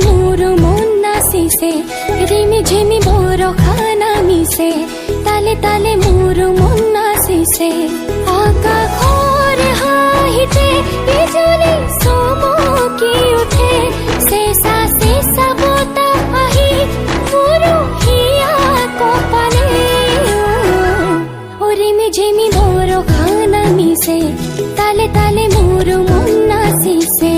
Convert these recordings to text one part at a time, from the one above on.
मोर मन नाचिছে रिमी झिमी बरखा मिसे ताले ताले मोर मन नाचिছে आकाशर हाहिते बिजुली चमकी उठे शेषा शेषा बताह आहि मोर हिया कपाले रिमी झिमी बरखा मिसे ताले ताले मोर मन नाचिছে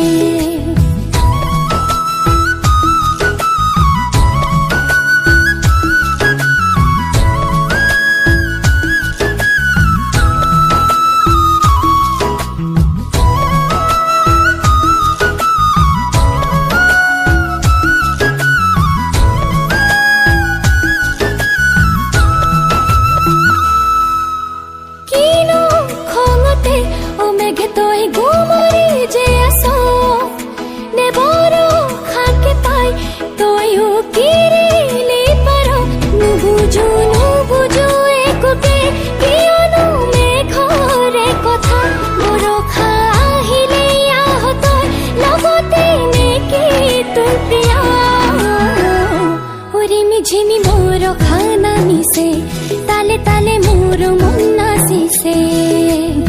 झिमी बरखा मिसे ताले ताले मोर मन नाचिছে।